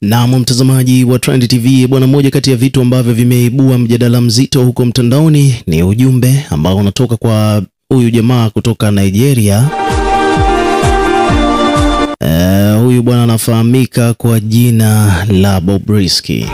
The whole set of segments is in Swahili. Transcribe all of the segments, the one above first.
Na mtazamaji wa Trend TV bwana, moja kati ya vitu ambavyo vimeibua mjadala mzito huko mtandaoni ni ujumbe ambao unatoka kwa huyu jamaa kutoka Nigeria. Huyu bwana anafahamika kwa jina la Bobrisky.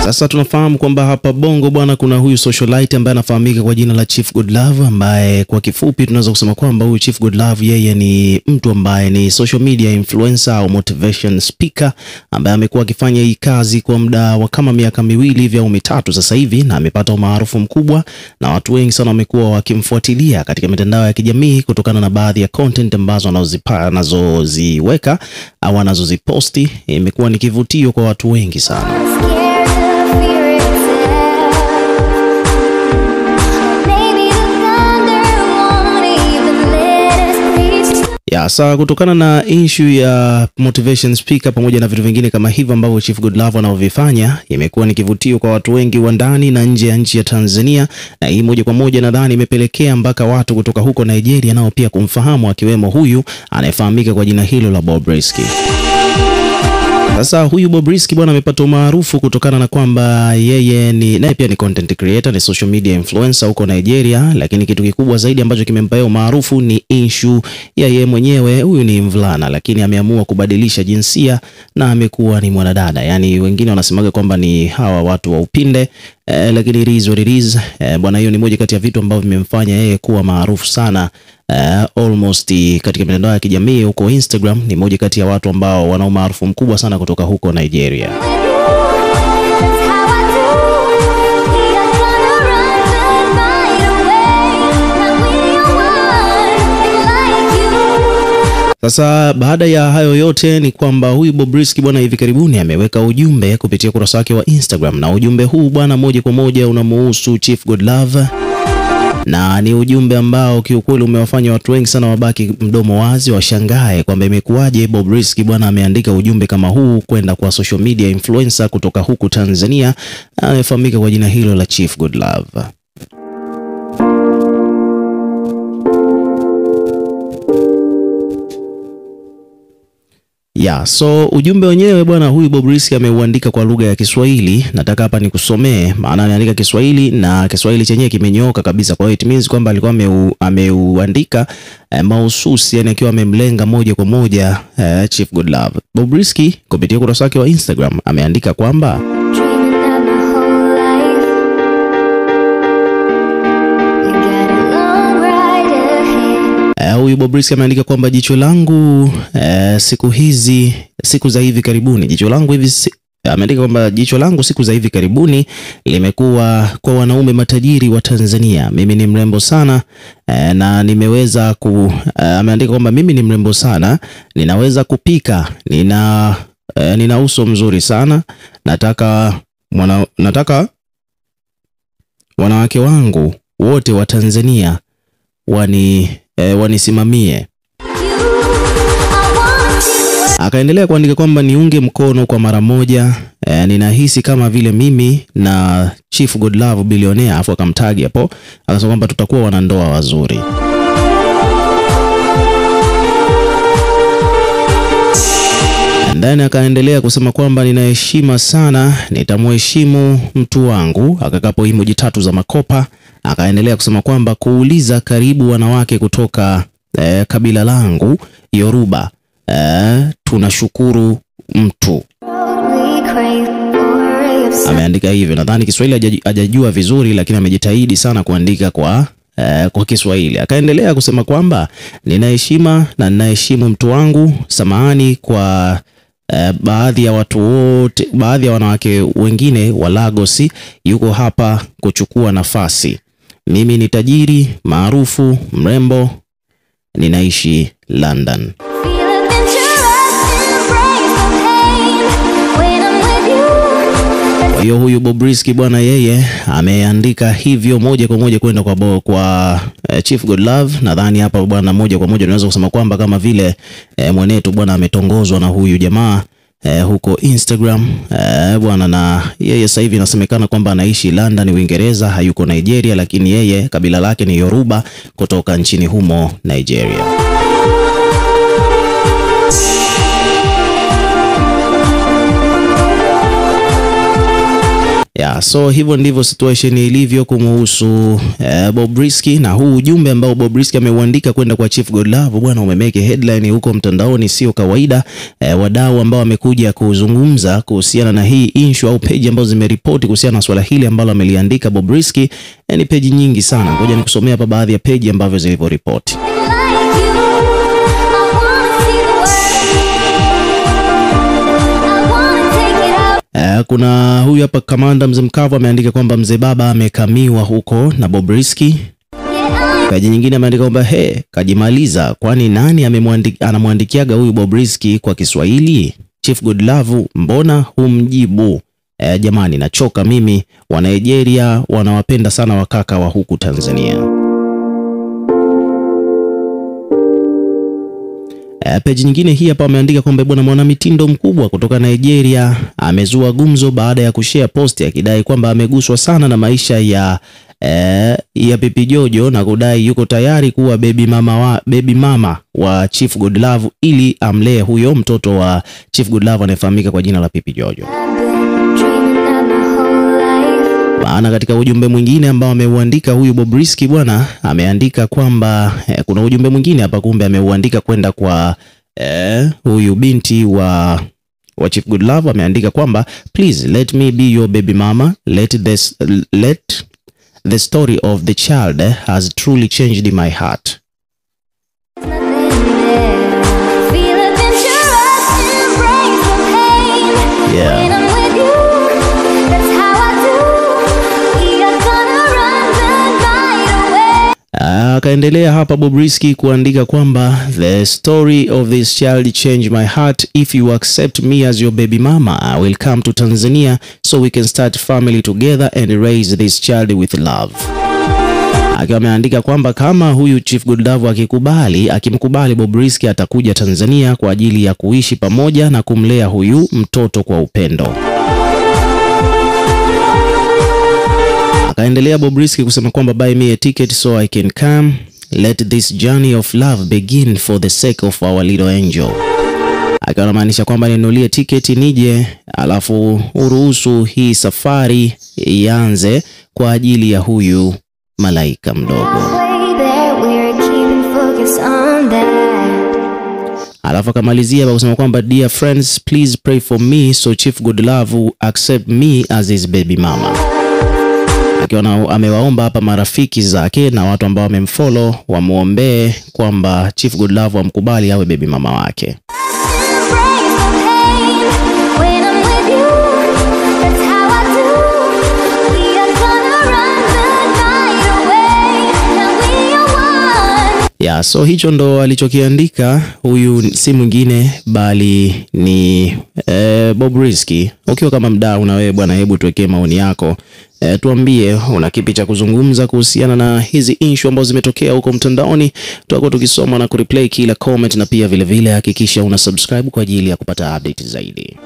Sasa tunafahamu kwamba hapa Bongo bwana kuna huyu socialite ambaye anafahamika kwa jina la Chief Godlove, ambaye kwa kifupi tunaweza kusema kwamba huyu Chief Godlove yeye ni mtu ambaye ni social media influencer au motivation speaker ambaye amekuwa akifanya hii kazi kwa muda wa kama miaka miwili hivi au mitatu sasa hivi, na amepata umaarufu mkubwa na watu wengi sana wamekuwa wakimfuatilia katika mitandao ya kijamii kutokana na baadhi ya content ambazo anazoziweka au anazoziposti. Imekuwa ni kivutio kwa watu wengi sana. Sasa kutokana na issue ya motivation speaker pamoja na vitu vingine kama hivyo ambavyo Chief Godlove anavyofanya, imekuwa ni kivutio kwa watu wengi wa ndani na nje ya nchi ya Tanzania, na hii moja kwa moja nadhani imepelekea mpaka watu kutoka huko Nigeria nao pia kumfahamu, akiwemo huyu anayefahamika kwa jina hilo la Bobrisky. Sasa huyu Bobrisky bwana amepata maarufu kutokana na kwamba yeye ni naye pia ni content creator, ni social media influencer huko Nigeria, lakini kitu kikubwa zaidi ambacho kimempa maarufu ni issue ya yeye mwenyewe. Huyu ni mvulana lakini ameamua kubadilisha jinsia na amekuwa ni mwanadada. Yaani wengine wanasemaga kwamba ni hawa watu wa upinde, lakini it is what it is. Bwana, hiyo ni moja kati ya vitu ambavyo vimemfanya yeye kuwa maarufu sana. Almost katika mitandao ya kijamii huko Instagram, ni moja kati ya watu ambao wana umaarufu mkubwa sana kutoka huko Nigeria. Sasa baada ya hayo yote ni kwamba huyu Bobrisky bwana hivi karibuni ameweka ujumbe kupitia kurasa yake wa Instagram, na ujumbe huu bwana moja kwa moja unamuhusu Chief Godlove, na ni ujumbe ambao kiukweli umewafanya watu wengi sana wabaki mdomo wazi, washangae kwamba imekuwaje Bobrisky bwana ameandika ujumbe kama huu kwenda kwa social media influencer kutoka huku Tanzania anayefahamika kwa jina hilo la Chief Godlove. So ujumbe wenyewe bwana huyu Bobrisky ameuandika kwa lugha ya Kiswahili. Nataka hapa nikusomee, maana anaandika Kiswahili na Kiswahili chenyewe kimenyooka kabisa. Kwa hiyo it means kwamba alikuwa ameuandika mahususi, yani akiwa amemlenga moja kwa moja Chief Godlove. Bobrisky kupitia kurasa yake wa Instagram ameandika kwamba huyu Bobrisky ameandika kwamba jicho langu siku za hivi karibuni, ameandika kwamba jicho langu siku za hivi karibuni limekuwa kwa wanaume matajiri wa Tanzania. Mimi ni mrembo sana na nimeweza ameandika kwamba mimi ni mrembo sana, ninaweza kupika, nina uso mzuri sana, nataka wanawake wangu wote wa Tanzania wanisimamie. Akaendelea kuandika kwamba niunge mkono kwa mara moja, ninahisi kama vile mimi na Chief Godlove bilionea, afu akamtagi hapo akasema kwamba tutakuwa wanandoa wazuri. Ndani akaendelea kusema kwamba ninaheshima sana, nitamheshimu mtu wangu, akakapo emoji 3 za makopa. Akaendelea kusema kwamba kuuliza karibu wanawake kutoka kabila langu Yoruba, tunashukuru mtu. Ameandika hivyo. Nadhani Kiswahili hajajua vizuri, lakini amejitahidi sana kuandika kwa Kiswahili. Akaendelea kusema kwamba ninaheshima na ninaheshimu mtu wangu, samahani kwa baadhi ya wanawake wengine wa Lagos, yuko hapa kuchukua nafasi. Mimi ni tajiri, maarufu, mrembo, ninaishi London. Kwa hiyo huyu Bobrisky bwana yeye ameandika hivyo moja kwa moja kwenda kwa Chief Godlove. Nadhani hapa bwana moja kwa moja tunaweza kusema kwamba kama vile mwenetu bwana ametongozwa na huyu jamaa huko Instagram bwana, na yeye sasa hivi inasemekana kwamba anaishi London, Uingereza, hayuko Nigeria, lakini yeye kabila lake ni Yoruba kutoka nchini humo Nigeria. So hivyo ndivyo situation ilivyo kumuhusu Bobrisky, na huu ujumbe ambao Bobrisky ameuandika kwenda kwa Chief Godlove bwana umemeke headline huko mtandaoni sio kawaida. Wadau ambao wamekuja kuzungumza kuhusiana na hii issue au page ambazo zimeripoti kuhusiana na swala hili ambalo ameliandika Bobrisky ni page nyingi sana. Ngoja nikusomea hapa baadhi ya page ambavyo zilivyoripoti. Kuna huyu hapa Kamanda Mzee Mkavu ameandika kwamba mzee baba amekamiwa huko na Bobrisky. Page nyingine ameandika kwamba kajimaliza, kwani nani anamwandikiaga huyu Bobrisky kwa Kiswahili? Chief Godlove mbona humjibu? Jamani nachoka mimi, wa Nigeria wanawapenda sana wakaka wa huku Tanzania. Page nyingine hii hapa ameandika kwamba bwana mwanamitindo mkubwa kutoka Nigeria amezua gumzo baada ya kushare post akidai kwamba ameguswa sana na maisha ya Pipi Jojo na kudai yuko tayari kuwa baby mama wa Chief Godlove ili amlee huyo mtoto wa Chief Godlove anayefahamika kwa jina la Pipi Jojo. Maana katika ujumbe mwingine ambao ameuandika huyu Bobrisky bwana ameandika kwamba kuna ujumbe mwingine hapa kumbe ameuandika kwenda kwa huyu binti wa Chief Godlove. Ameandika kwamba please let me be your baby mama, let the story of the child has truly changed my heart. Yeah. Akaendelea hapa Bobrisky kuandika kwamba the story of this child changed my heart. If you accept me as your baby mama, I will come to Tanzania so we can start family together and raise this child with love. Akiwa ameandika kwamba kama huyu Chief Godlove akimkubali Bobrisky atakuja Tanzania kwa ajili ya kuishi pamoja na kumlea huyu mtoto kwa upendo. Akaendelea Bobrisky kusema kwamba buy me a ticket so I can come, let this journey of love begin for the sake of our little angel. Akiwa anamaanisha kwamba ninunulie tiketi nije alafu uruhusu hii safari ianze kwa ajili ya huyu malaika mdogo. Alafu akamalizia kwa kusema kwamba dear friends please pray for me so Chief Godlove accept me as his baby mama. Akiwa amewaomba hapa marafiki zake na watu ambao wamemfollow wamuombee kwamba Chief Godlove amkubali awe baby mama wake. So hicho ndo alichokiandika huyu, si mwingine bali ni Bobrisky. Ukiwa kama mdau na wewe bwana, hebu tuwekee maoni yako. Tuambie una kipi cha kuzungumza kuhusiana na hizi issue ambazo zimetokea huko mtandaoni. Tutakuwa tukisoma na kureplay kila comment, na pia vile vile hakikisha una subscribe kwa ajili ya kupata update zaidi.